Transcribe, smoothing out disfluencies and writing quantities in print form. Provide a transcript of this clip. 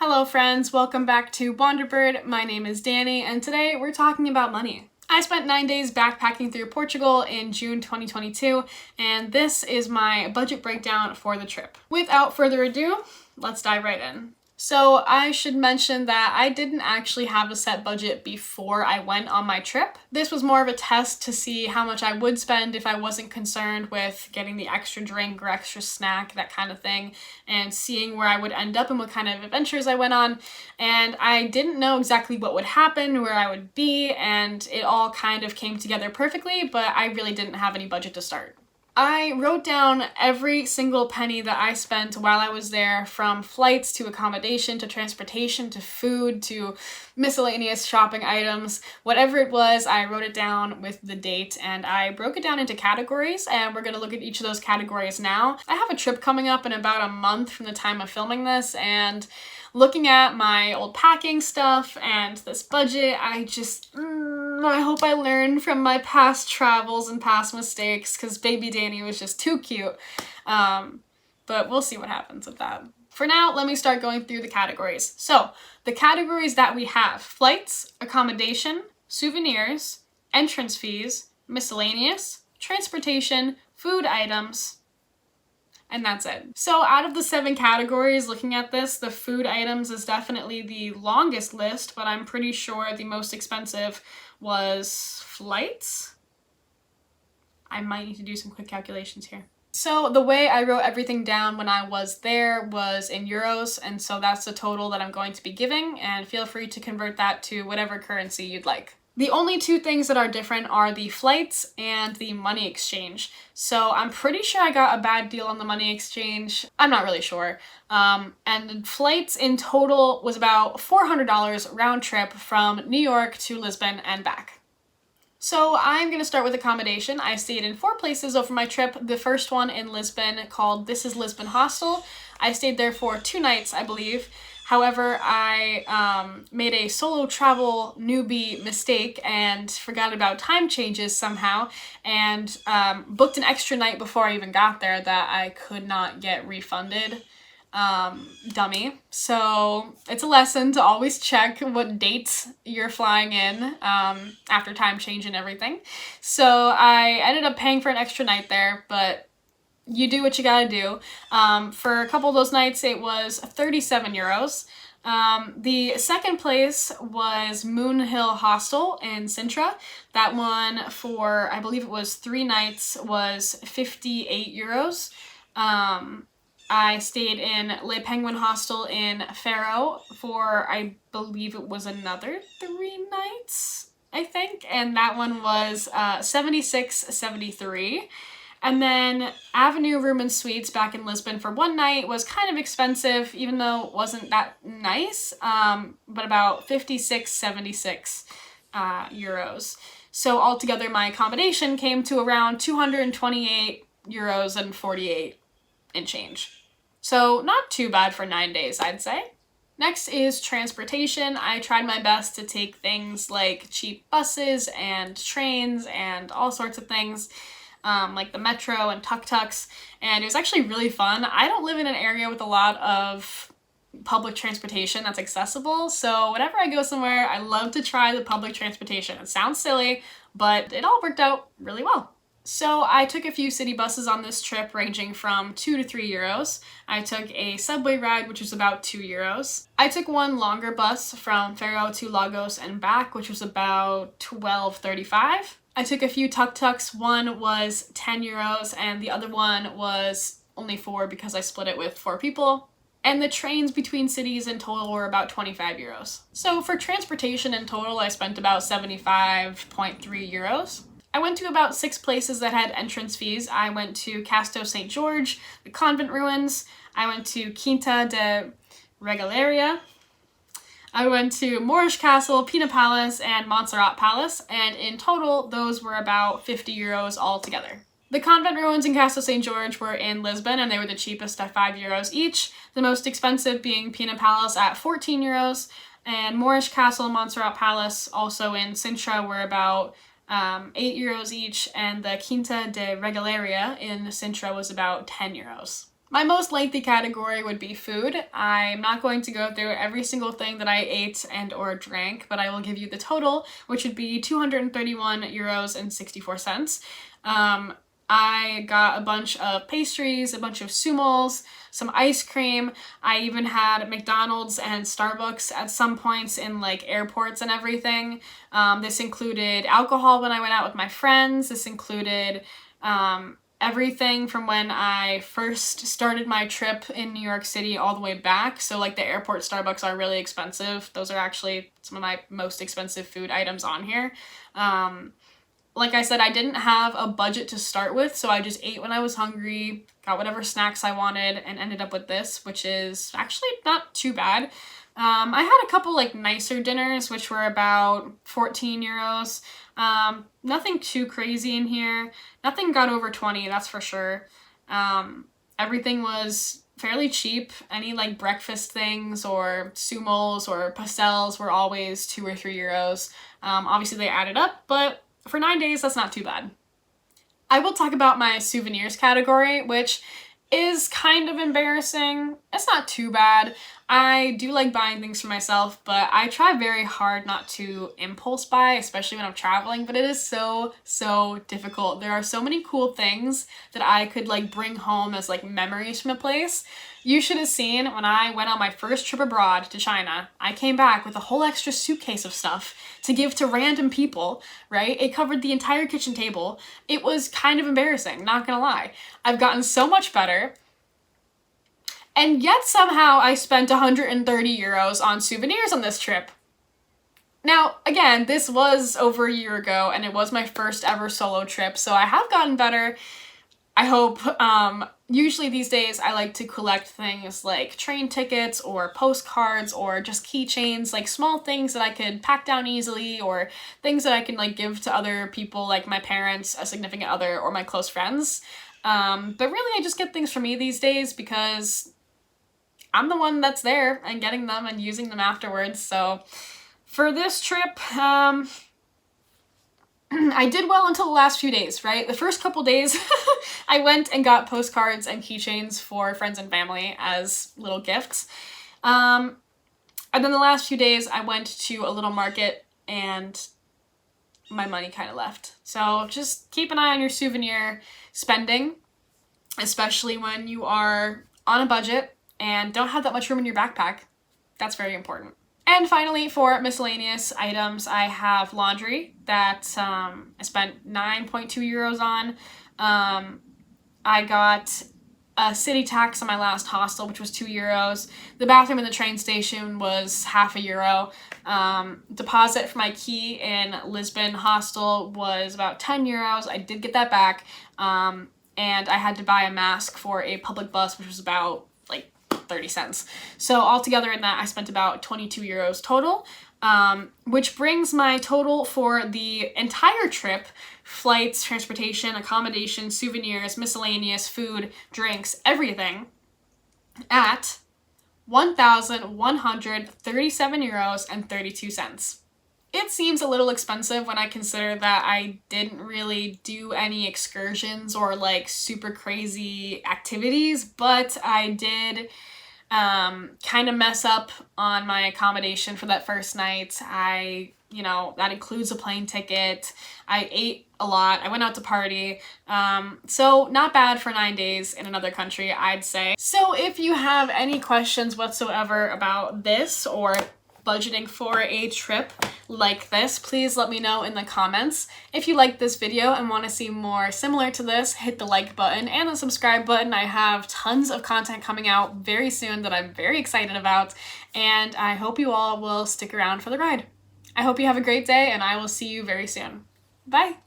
Hello friends, welcome back to Wanderbird. My name is Dani and today we're talking about money. I spent 9 days backpacking through Portugal in June 2022 and this is my budget breakdown for the trip. Without further ado, let's dive right in. So I should mention that I didn't actually have a set budget before I went on my trip. This was more of a test to see how much I would spend if I wasn't concerned with getting the extra drink or extra snack, that kind of thing, and seeing where I would end up and what kind of adventures I went on. And I didn't know exactly what would happen, where I would be, and it all kind of came together perfectly, but I really didn't have any budget to start. I wrote down every single penny that I spent while I was there, from flights to accommodation to transportation to food to miscellaneous shopping items. Whatever it was, I wrote it down with the date and I broke it down into categories, and we're going to look at each of those categories now. I have a trip coming up in about a month from the time of filming this, and looking at my old packing stuff and this budget, I hope I learned from my past travels and past mistakes, because baby Dani was just too cute. But we'll see what happens with that. For now, let me start going through the categories. So, the categories that we have: flights, accommodation, souvenirs, entrance fees, miscellaneous, transportation, food items, and that's it. So out of the 7 categories, looking at this, the food items is definitely the longest list, but I'm pretty sure the most expensive was flights. I might need to do some quick calculations here. So the way I wrote everything down when I was there was in euros, and so that's the total that I'm going to be giving, and feel free to convert that to whatever currency you'd like. The only 2 things that are different are the flights and the money exchange. So I'm pretty sure I got a bad deal on the money exchange. I'm not really sure. And the flights in total was about $400 round trip from New York to Lisbon and back. So I'm going to start with accommodation. I stayed in 4 places over my trip. The first one in Lisbon, called This is Lisbon Hostel. I stayed there for 2 nights, I believe. However, I made a solo travel newbie mistake and forgot about time changes somehow, and booked an extra night before I even got there that I could not get refunded. Dummy. So it's a lesson to always check what dates you're flying in after time change and everything. So I ended up paying for an extra night there, but you do what you gotta do. For a couple of those nights, it was 37 euros. The second place was Moon Hill Hostel in Sintra. That one, for I believe it was 3 nights, was 58 euros. I stayed in Le Penguin Hostel in Faro for, I believe it was another 3 nights, I think, and that one was 76.73. And then Avenue Room and Suites back in Lisbon for 1 night was kind of expensive, even though it wasn't that nice, but about 56.76 euros. So altogether, my accommodation came to around 228 euros and 48 and change. So not too bad for 9 days, I'd say. Next is transportation. I tried my best to take things like cheap buses and trains and all sorts of things, like the metro and tuk-tuks, and it was actually really fun. I don't live in an area with a lot of public transportation that's accessible, so whenever I go somewhere, I love to try the public transportation. It sounds silly, but it all worked out really well. So I took a few city buses on this trip, ranging from 2 to 3 euros. I took a subway ride, which was about 2 euros. I took one longer bus from Faro to Lagos and back, which was about 12.35. I took a few tuk-tuks. One was 10 euros and the other one was only 4 because I split it with 4 people. And the trains between cities in total were about 25 euros. So for transportation in total, I spent about 75.3 euros. I went to about 6 places that had entrance fees. I went to Casto St. George, the convent ruins. I went to Quinta de Regaleria. I went to Moorish Castle, Pina Palace, and Montserrat Palace, and in total, those were about 50 euros altogether. The convent ruins in Castle St. George were in Lisbon, and they were the cheapest at 5 euros each, the most expensive being Pina Palace at 14 euros, and Moorish Castle and Montserrat Palace, also in Sintra, were about 8 euros each, and the Quinta de Regaleria in Sintra was about 10 euros. My most lengthy category would be food. I'm not going to go through every single thing that I ate and or drank, but I will give you the total, which would be 231 euros and 64 cents. I got a bunch of pastries, a bunch of sumals, some ice cream. I even had McDonald's and Starbucks at some points in like airports and everything. This included alcohol when I went out with my friends. This included everything from when I first started my trip in New York City all the way back. So like the airport Starbucks are really expensive. Those are actually some of my most expensive food items on here. Like I said, I didn't have a budget to start with, so I just ate when I was hungry, got whatever snacks I wanted, and ended up with this, which is actually not too bad. I had a couple like nicer dinners, which were about 14 euros. Nothing too crazy in here. Nothing got over 20, that's for sure. Everything was fairly cheap. Any like breakfast things or sumos or pastels were always 2 or 3 euros. Obviously they added up, but for 9 days, that's not too bad. I will talk about my souvenirs category, which is kind of embarrassing. It's not too bad. I do like buying things for myself, but I try very hard not to impulse buy, especially when I'm traveling, but it is so difficult. There are so many cool things that I could like bring home as like memories from a place. You should have seen when I went on my first trip abroad to China. I came back with a whole extra suitcase of stuff to give to random people, right? It covered the entire kitchen table. It was kind of embarrassing, not gonna lie. I've gotten so much better. And yet somehow I spent 130 euros on souvenirs on this trip. Now, again, this was over a year ago and it was my first ever solo trip, so I have gotten better. I hope. Usually these days I like to collect things like train tickets or postcards or just keychains, like small things that I could pack down easily or things that I can like give to other people like my parents, a significant other, or my close friends. But really I just get things for me these days because I'm the one that's there and getting them and using them afterwards. So for this trip, I did well until the last few days, right? The first couple days, I went and got postcards and keychains for friends and family as little gifts. And then the last few days, I went to a little market and my money kind of left. So just keep an eye on your souvenir spending, especially when you are on a budget and don't have that much room in your backpack. That's very important. And finally, for miscellaneous items, I have laundry that I spent 9.2 euros on. I got a city tax on my last hostel, which was 2 euros. The bathroom in the train station was half a euro. Deposit for my key in Lisbon hostel was about 10 euros. I did get that back. And I had to buy a mask for a public bus, which was about 30 cents. So altogether in that, I spent about 22 euros total, which brings my total for the entire trip, flights, transportation, accommodation, souvenirs, miscellaneous, food, drinks, everything, at 1,137 euros and 32 cents. It seems a little expensive when I consider that I didn't really do any excursions or like super crazy activities, but I did kind of mess up on my accommodation for that first night. That includes a plane ticket. I ate a lot. I went out to party. So not bad for 9 days in another country, I'd say. So if you have any questions whatsoever about this or budgeting for a trip like this, please let me know in the comments. If you liked this video and want to see more similar to this, hit the like button and the subscribe button. I have tons of content coming out very soon that I'm very excited about, and I hope you all will stick around for the ride. I hope you have a great day, and I will see you very soon. Bye!